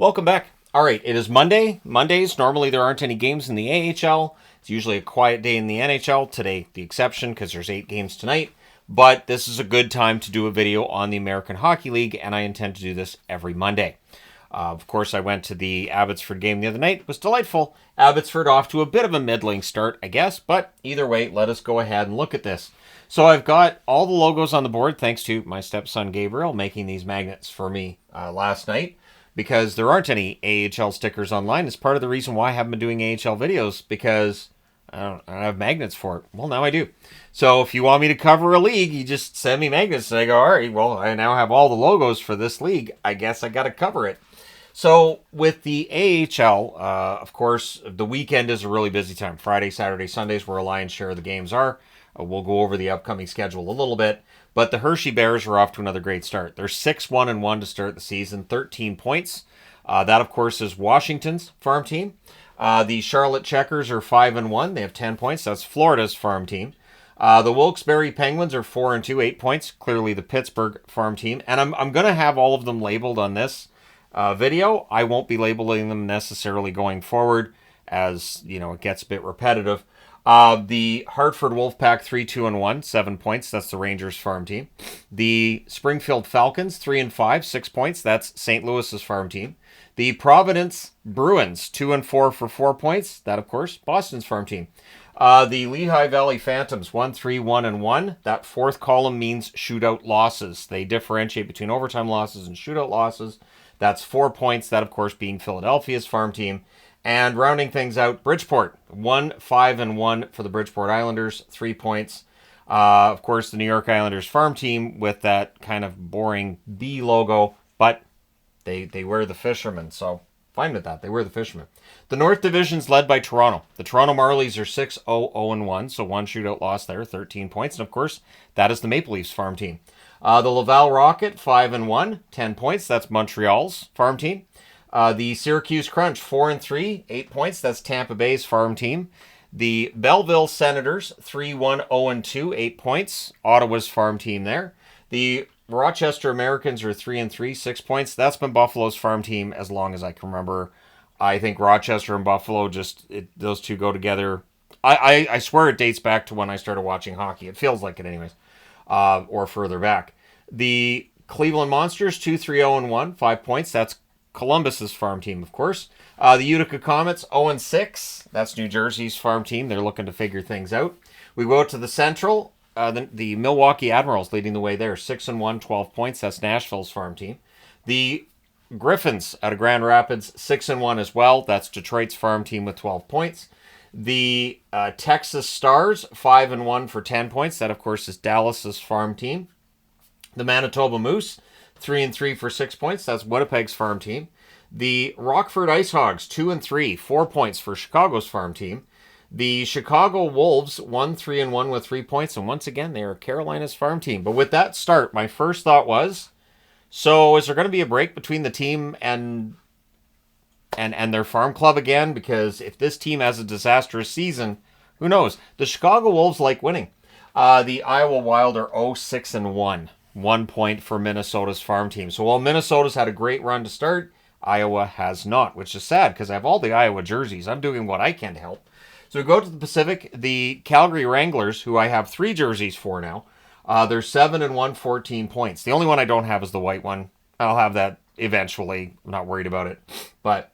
Welcome back. All right, it is Monday. Mondays, normally there aren't any games in the AHL. It's usually a quiet day in the NHL. Today, the exception, because there's 8 games tonight. But this is a good time to do a video on the American Hockey League, and I intend to do this every Monday. Of course, I went to the Abbotsford game the other night. It was delightful. Abbotsford off to a bit of a middling start, I guess. But either way, let us go ahead and look at this. So I've got all the logos on the board, thanks to my stepson Gabriel making these magnets for me last night. Because there aren't any AHL stickers online. It's part of the reason why I haven't been doing AHL videos, because I don't have magnets for it. Well, now I do. So if you want me to cover a league, you just send me magnets, and I go, all right, well, I now have all the logos for this league. I guess I got to cover it. So with the AHL, of course, the weekend is a really busy time. Friday, Saturday, Sundays, where a lion's share of the games are. We'll go over the upcoming schedule a little bit. But the Hershey Bears are off to another great start. They're 6-1-1 to start the season, 13 points. That, of course, is Washington's farm team. The Charlotte Checkers are 5-1. They have 10 points. That's Florida's farm team. The Wilkes-Barre Penguins are 4-2, 8 points. Clearly the Pittsburgh farm team. And I'm going to have all of them labeled on this video. I won't be labeling them necessarily going forward, as it gets a bit repetitive. The Hartford Wolfpack 3-2-1, 7 points. That's the Rangers farm team. The Springfield Falcons 3-5, 6 points. That's St. Louis's farm team. The Providence Bruins 2-4 for 4 points. That, of course, Boston's farm team. The Lehigh Valley Phantoms 1-3-1-1. That fourth column means shootout losses. They differentiate between overtime losses and shootout losses. That's 4 points. That, of course, being Philadelphia's farm team. And rounding things out, Bridgeport, 1-5-1 for the Bridgeport Islanders, 3 points. Of course, the New York Islanders farm team with that kind of boring B logo, but they wear the fisherman, so fine with that. They wear the fisherman. The North Division's led by Toronto. The Toronto Marlies are 6-0-0-1, so one shootout loss there, 13 points. And of course, that is the Maple Leafs farm team. The Laval Rocket, 5-1, 10 points. That's Montreal's farm team. The Syracuse Crunch, 4-3, 8 points. That's Tampa Bay's farm team. The Belleville Senators, 3-1-0-2, 8 points. Ottawa's farm team there. The Rochester Americans are 3-3, 6 points. That's been Buffalo's farm team as long as I can remember. I think Rochester and Buffalo, those two go together. I swear it dates back to when I started watching hockey. It feels like it anyways, or further back. The Cleveland Monsters, 2-3-0-1, 5 points. That's Columbus's farm team, of course. The Utica Comets, 0-6. That's New Jersey's farm team. They're looking to figure things out. We go to the Central. The Milwaukee Admirals leading the way there, 6-1, 12 points. That's Nashville's farm team. The Griffins out of Grand Rapids, 6-1 as well. That's Detroit's farm team with 12 points. The Texas Stars, 5-1 for 10 points. That, of course, is Dallas's farm team. The Manitoba Moose, 3-3 for 6 points. That's Winnipeg's farm team. The Rockford Ice Hogs, 2-3, 4 points for Chicago's farm team. The Chicago Wolves, 1-3-1 with 3 points. And once again, they are Carolina's farm team. But with that start, my first thought was, so is there going to be a break between the team and their farm club again? Because if this team has a disastrous season, who knows? The Chicago Wolves like winning. The Iowa Wild are 0-6-1. 1 point for Minnesota's farm team. So while Minnesota's had a great run to start, Iowa has not, which is sad because I have all the Iowa jerseys. I'm doing what I can to help. So we go to the Pacific. The Calgary Wranglers, who I have 3 jerseys for now, they're 7-1, 14 points. The only one I don't have is the white one. I'll have that eventually. I'm not worried about it. But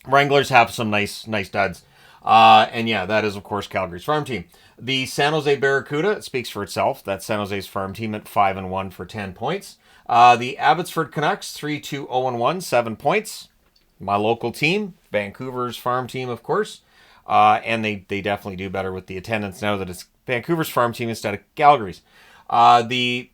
Wranglers have some nice duds. And yeah, that is, of course, Calgary's farm team. The San Jose Barracuda, it speaks for itself. That's San Jose's farm team at 5-1 for 10 points. The Abbotsford Canucks, 3-2-0-1, 7 points. My local team, Vancouver's farm team, of course. And they definitely do better with the attendance now that it's Vancouver's farm team instead of Calgary's. The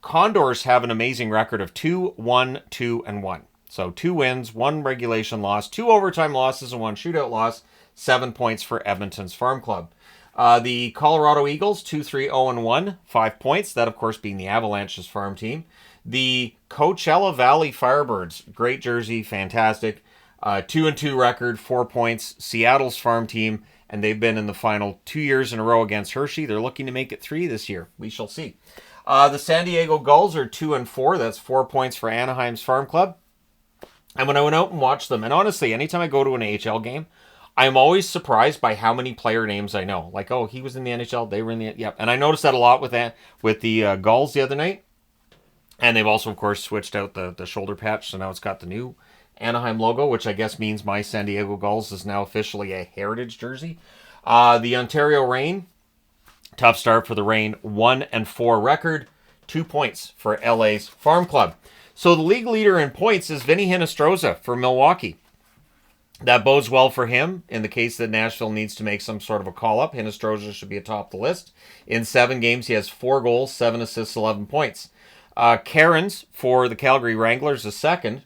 Condors have an amazing record of 2-1-2-1. So 2 wins, 1 regulation loss, 2 overtime losses, and 1 shootout loss. 7 points for Edmonton's farm club. The Colorado Eagles, 2-3-0-1, 5 points. That, of course, being the Avalanche's farm team. The Coachella Valley Firebirds, great jersey, fantastic. 2-2 record, 4 points. Seattle's farm team, and they've been in the final 2 years in a row against Hershey. They're looking to make it 3 this year. We shall see. The San Diego Gulls are 2-4. That's 4 points for Anaheim's farm club. And when I went out and watched them, and honestly, anytime I go to an AHL game, I'm always surprised by how many player names I know. Like, oh, he was in the NHL, they were in the... Yep. And I noticed that a lot with the Gulls the other night. And they've also, of course, switched out the shoulder patch, so now it's got the new Anaheim logo, which I guess means my San Diego Gulls is now officially a heritage jersey. The Ontario Reign, tough start for the Reign, 1-4 record, 2 points for LA's Farm Club. So the league leader in points is Vinny Hinostroza for Milwaukee. That bodes well for him in the case that Nashville needs to make some sort of a call-up. Hinostroza should be atop the list. In 7 games, he has 4 goals, 7 assists, 11 points. Cairns for the Calgary Wranglers is second.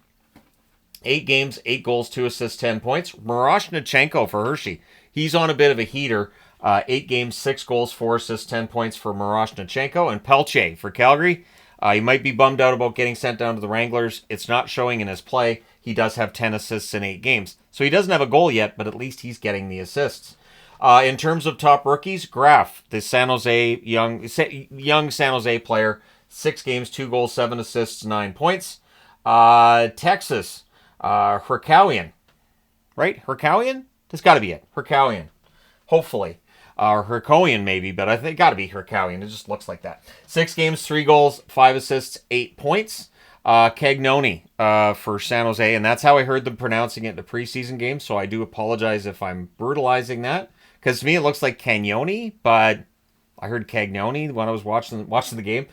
8 games, 8 goals, 2 assists, 10 points. Miroshnichenko for Hershey. He's on a bit of a heater. 8 games, 6 goals, 4 assists, 10 points for Miroshnichenko. And Pelche for Calgary. He might be bummed out about getting sent down to the Wranglers. It's not showing in his play. He does have 10 assists in 8 games. So he doesn't have a goal yet, but at least he's getting the assists. In terms of top rookies, Graf, the San Jose young San Jose player, 6 games, 2 goals, 7 assists, 9 points. Texas, Herkowian. Right? Herkowian? That's got to be it. Herkowian. Hopefully. Or Herkowian maybe, but I think it got to be Herkowian. It just looks like that. 6 games, 3 goals, 5 assists, 8 points. Cagnoni for San Jose, and that's how I heard them pronouncing it in the preseason game, so I do apologize if I'm brutalizing that, because to me it looks like Cagnoni, but I heard Cagnoni when I was watching the game.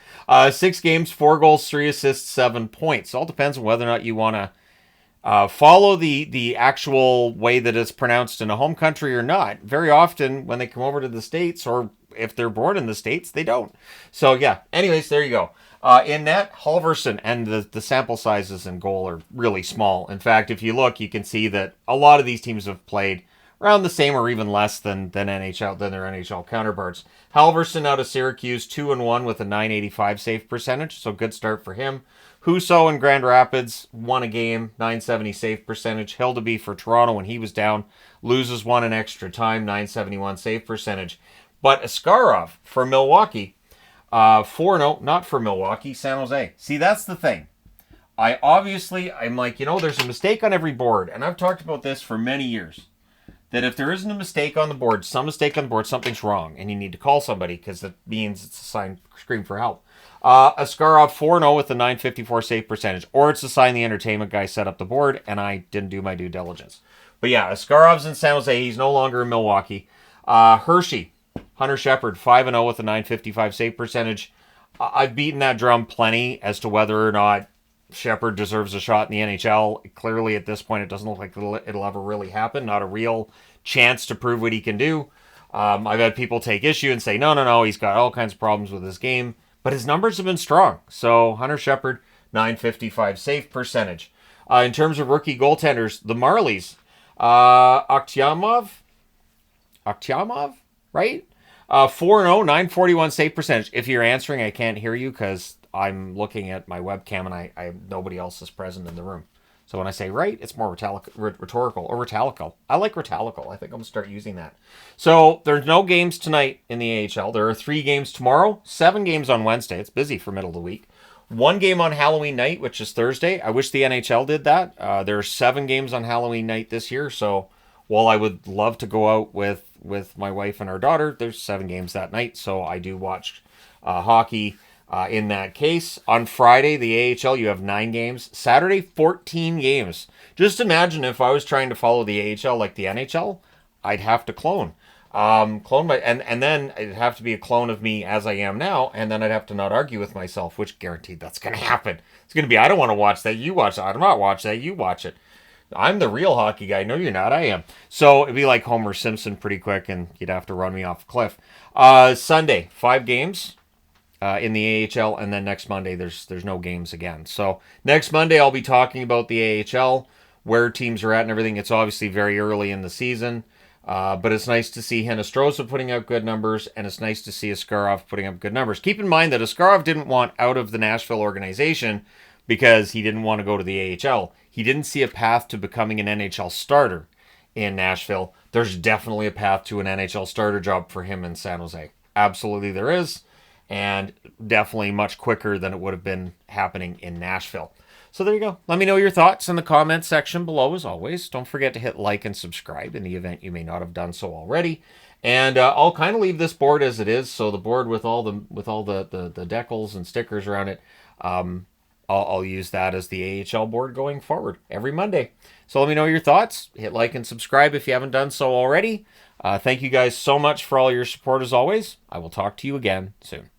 6 games, 4 goals, 3 assists, 7 points. All depends on whether or not you want to follow the actual way that it's pronounced in a home country or not. Very often when they come over to the States, or if they're born in the States, they don't. So yeah, anyways, there you go. In net, Halverson, and the sample sizes in goal are really small. In fact, if you look, you can see that a lot of these teams have played around the same or even less than their NHL counterparts. Halverson out of Syracuse, 2-1 with a .985 save percentage, so good start for him. Husso in Grand Rapids, won a game, .970 save percentage. Hildeby for Toronto when he was down, loses one in extra time, .971 save percentage. But Askarov for Milwaukee, 4-0, not for Milwaukee, San Jose. See, that's the thing. I'm like, there's a mistake on every board, and I've talked about this for many years, that if there isn't a mistake on the board, something's wrong, and you need to call somebody, because that means it's a sign, scream for help. Askarov 4-0 with a .954 save percentage, or it's a sign the entertainment guy set up the board, and I didn't do my due diligence. But yeah, Askarov's in San Jose, he's no longer in Milwaukee. Hershey, Hunter Shepard, 5-0 with a .955 save percentage. I've beaten that drum plenty as to whether or not Shepard deserves a shot in the NHL. Clearly, at this point, it doesn't look like it'll ever really happen. Not a real chance to prove what he can do. I've had people take issue and say, no, he's got all kinds of problems with his game. But his numbers have been strong. So, Hunter Shepard, .955 save percentage. In terms of rookie goaltenders, the Marlies, Akhtyamov, right? 4-0, .941 save percentage. If you're answering, I can't hear you because I'm looking at my webcam and I nobody else is present in the room. So when I say right, it's more rhetorical or rhetorical. I like rhetorical. I think I'm going to start using that. So there's no games tonight in the AHL. There are 3 games tomorrow, 7 games on Wednesday. It's busy for middle of the week. 1 game on Halloween night, which is Thursday. I wish the NHL did that. There are 7 games on Halloween night this year. So while I would love to go out with my wife and our daughter, there's 7 games that night. So I do watch hockey in that case. On Friday, the AHL, you have 9 games. Saturday, 14 games. Just imagine if I was trying to follow the AHL like the NHL, I'd have to clone. And then it'd have to be a clone of me as I am now, and then I'd have to not argue with myself, which guaranteed that's going to happen. It's going to be, I don't want to watch that, you watch it. I don't want to watch that, you watch it. I'm the real hockey guy. No, you're not. I am. So it'd be like Homer Simpson pretty quick, and you'd have to run me off a cliff. Sunday, 5 games in the AHL, and then next Monday there's no games again. So next Monday I'll be talking about the AHL, where teams are at and everything. It's obviously very early in the season, but it's nice to see Hinostroza putting out good numbers, and it's nice to see Askarov putting up good numbers. Keep in mind that Askarov didn't want out of the Nashville organization because he didn't want to go to the AHL. He didn't see a path to becoming an NHL starter in Nashville. There's definitely a path to an NHL starter job for him in San Jose. Absolutely there is, and definitely much quicker than it would have been happening in Nashville. So there you go. Let me know your thoughts in the comments section below, as always. Don't forget to hit like and subscribe in the event you may not have done so already. And I'll kind of leave this board as it is. So the board with all the decals and stickers around it, I'll use that as the AHL board going forward every Monday. So let me know your thoughts. Hit like and subscribe if you haven't done so already. Thank you guys so much for all your support as always. I will talk to you again soon.